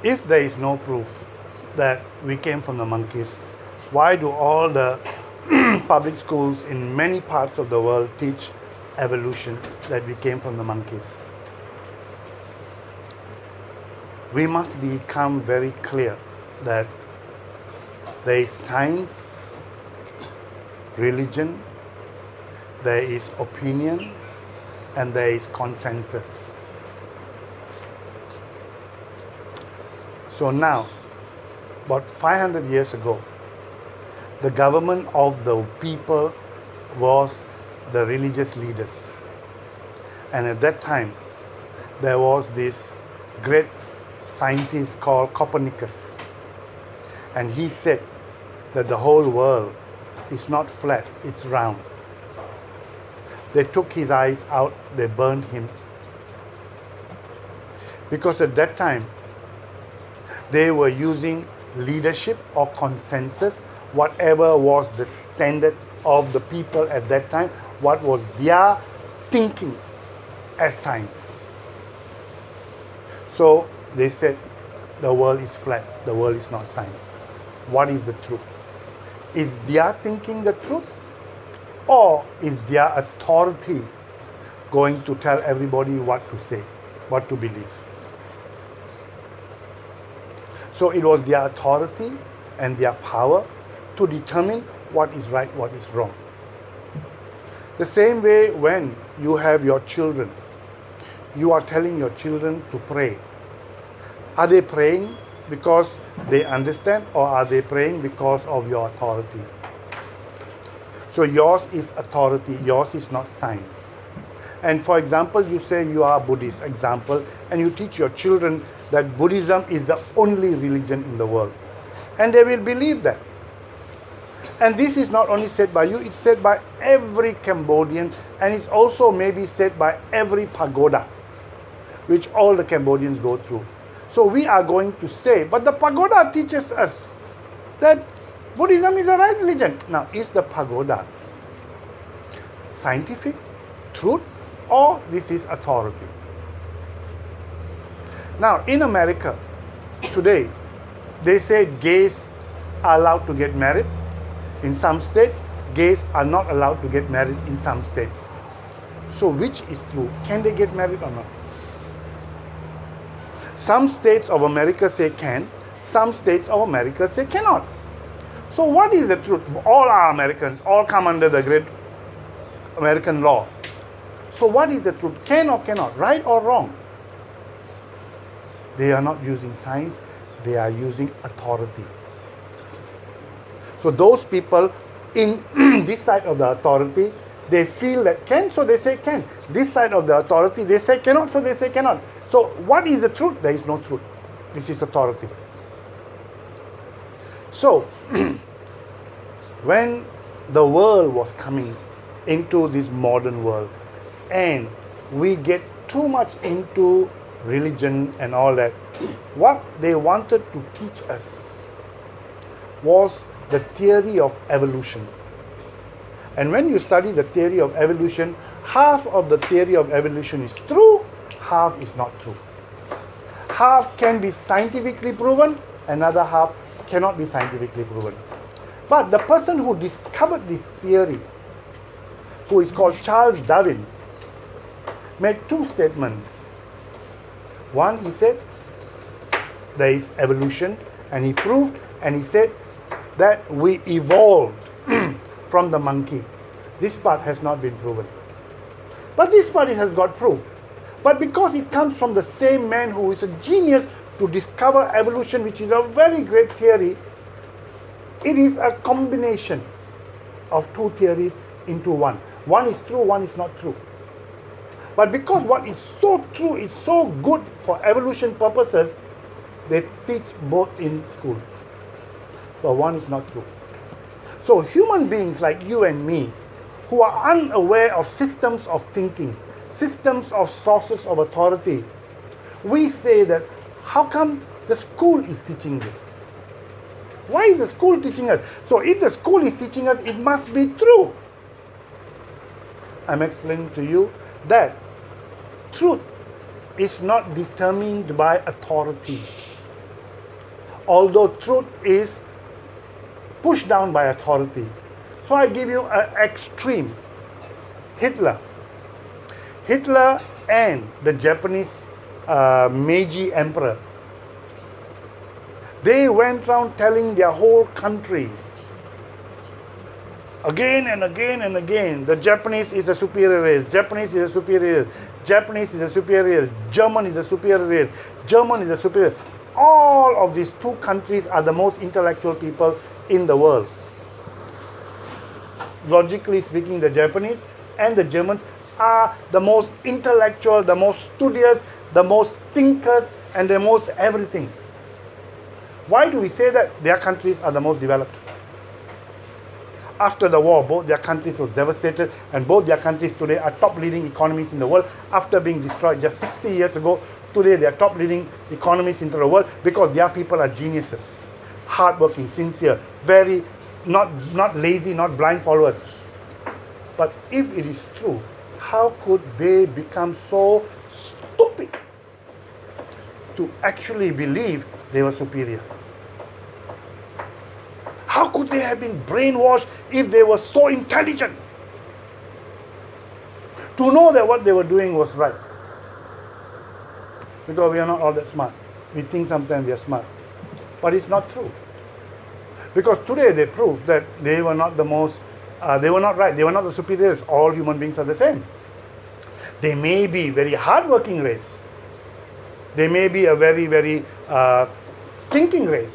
If there is no proof that we came from the monkeys, why do all the public schools in many parts of the world teach evolution, that we came from the monkeys? We must become very clear that there is science, religion, there is opinion, and there is consensus. So now, about 500 years ago, the government of the people was the religious leaders. And at that time, there was this great scientist called Copernicus. And he said that the whole world is not flat, it's round. They took his eyes out, they burned him. Because at that time, they were using leadership or consensus, whatever was the standard of the people at that time, what was their thinking as science. So they said the world is flat, the world is not science. What is the truth? Is their thinking the truth? Or is their authority going to tell everybody what to say, what to believe? So it was their authority and their power to determine what is right, what is wrong. The same way when you have your children, you are telling your children to pray. Are they praying because they understand, or are they praying because of your authority? So yours is authority, yours is not science. And for example, you say you are Buddhist, example, and you teach your children that Buddhism is the only religion in the world. And they will believe that. And this is not only said by you, it's said by every Cambodian, and it's also maybe said by every pagoda, which all the Cambodians go through. So we are going to say, but the pagoda teaches us that Buddhism is a right religion. Now, is the pagoda scientific, truth, or this is authority? Now, in America, today, they say gays are allowed to get married. In some states, gays are not allowed to get married in some states. So which is true? Can they get married or not? Some states of America say can, some states of America say cannot. So what is the truth? All are Americans, all come under the great American law. So what is the truth? Can or cannot? Right or wrong? They are not using science, they are using authority. So those people in this side of the authority, they feel that can, so they say can. This side of the authority, they say cannot, so they say cannot. So what is the truth? There is no truth. This is authority. So when the world was coming into this modern world, and we get too much into religion and all that, what they wanted to teach us was the theory of evolution. And when you study the theory of evolution, half of the theory of evolution is true, half is not true. Half can be scientifically proven, another half cannot be scientifically proven. But the person who discovered this theory, who is called Charles Darwin, made two statements. One, he said there is evolution, and he proved, and he said that we evolved from the monkey. This part has not been proven. But this part has got proof. But because it comes from the same man who is a genius to discover evolution, which is a very great theory, it is a combination of two theories into one. One is true, one is not true. But because what is so true is so good for evolution purposes, they teach both in school. But one is not true. So human beings like you and me, who are unaware of systems of thinking, systems of sources of authority, we say that, how come the school is teaching this? Why is the school teaching us? So if the school is teaching us, it must be true. I'm explaining to you that truth is not determined by authority. although truth is pushed down by authority. So I give you an extreme. Hitler and the Japanese Meiji Emperor, they went around telling their whole country again and again and again, the Japanese is a superior race, Japanese is a superior race, Japanese is a superior race, German is a superior race, German is a superior. All of these two countries are the most intellectual people in the world. Logically speaking, the Japanese and the Germans are the most intellectual, the most studious, the most thinkers, and the most everything. Why do we say that their countries are the most developed? After the war, both their countries was devastated, and both their countries today are top leading economies in the world. After being destroyed just 60 years ago, today they are top leading economies in the world because their people are geniuses, hardworking, sincere, very not lazy, not blind followers. But if it is true, how could they become so stupid to actually believe they were superior? How could they have been brainwashed if they were so intelligent to know that what they were doing was right? Because we are not all that smart. We think sometimes we are smart. But it's not true. Because today they prove that they were not the most, they were not right. They were not the superiors. All human beings are the same. They may be very hardworking race. They may be a very, very thinking race.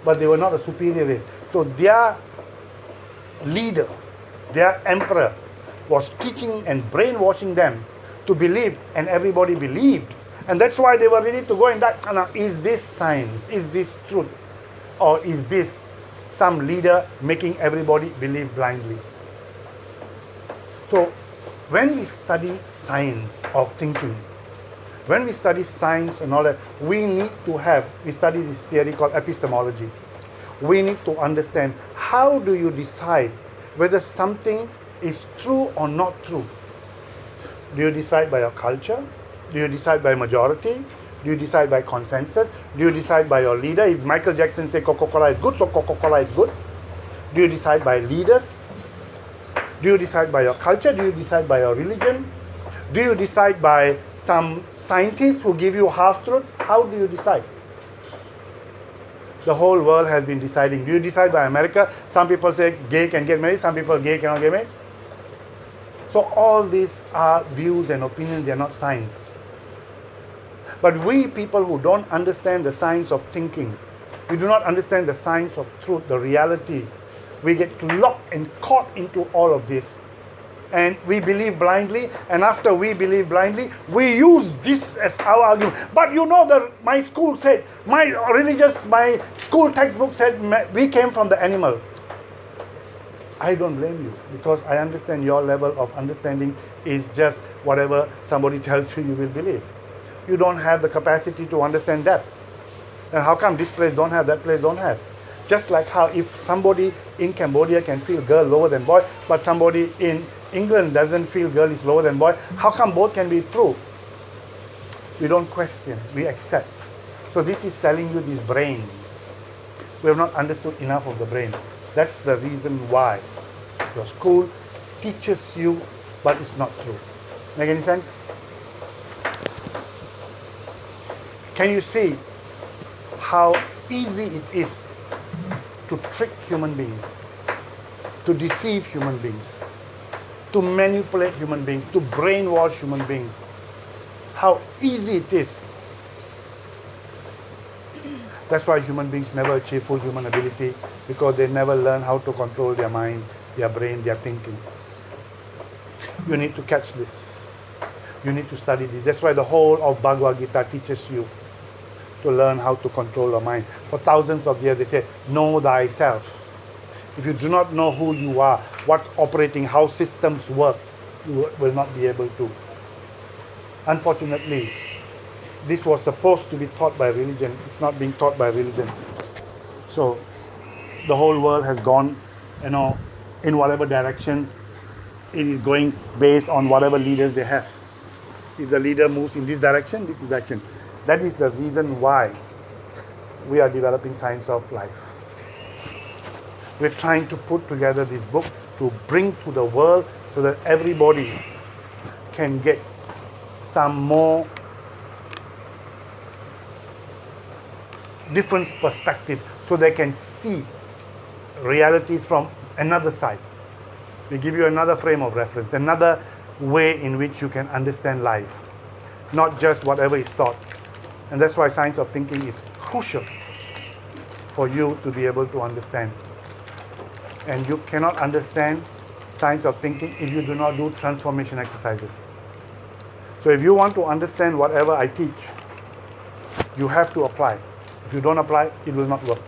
But they were not a superior race. So their leader, their emperor, was teaching and brainwashing them to believe, and everybody believed. And that's why they were ready to go and die. Now, is this science? Is this truth? Or is this some leader making everybody believe blindly? So, when we study science of thinking, when we study science and all that, we study this theory called epistemology. We need to understand, how do you decide whether something is true or not true? Do you decide by your culture? Do you decide by majority? Do you decide by consensus? Do you decide by your leader? If Michael Jackson says Coca-Cola is good, so Coca-Cola is good. Do you decide by leaders? Do you decide by your culture? Do you decide by your religion? Do you decide by some scientists who give you half-truth? How do you decide? The whole world has been deciding. Do you decide by America? Some people say gay can get married, some people gay cannot get married. So all these are views and opinions, they are not science. But we people who don't understand the science of thinking, we do not understand the science of truth, the reality, we get locked and caught into all of this. And we believe blindly, and after we believe blindly, we use this as our argument. But you know that my school said, my school textbook said we came from the animal. I don't blame you, because I understand your level of understanding is just whatever somebody tells you, you will believe. You don't have the capacity to understand depth. And how come this place don't have, that place don't have? Just like how if somebody in Cambodia can feel girl lower than boy, but somebody in England doesn't feel girl is lower than boy, how come both can be true? We don't question, we accept. So this is telling you this brain. We have not understood enough of the brain. That's the reason why your school teaches you, but it's not true. Make any sense? Can you see how easy it is to trick human beings, to deceive human beings, to manipulate human beings, to brainwash human beings? How easy it is. That's why human beings never achieve full human ability, because they never learn how to control their mind, their brain, their thinking. You need to catch this. You need to study this. That's why the whole of Bhagavad Gita teaches you to learn how to control your mind. For thousands of years they say, know thyself. If you do not know who you are, what's operating, how systems work, you will not be able to. Unfortunately, this was supposed to be taught by religion. It's not being taught by religion. So the whole world has gone, in whatever direction it is going, based on whatever leaders they have. If the leader moves in this direction, this is the direction. That is the reason why we are developing science of life. We're trying to put together this book to bring to the world so that everybody can get some more different perspective so they can see realities from another side. We give you another frame of reference, another way in which you can understand life, not just whatever is taught. And that's why science of thinking is crucial for you to be able to understand. And you cannot understand science of thinking if you do not do transformation exercises. So if you want to understand whatever I teach, you have to apply. If you don't apply, it will not work.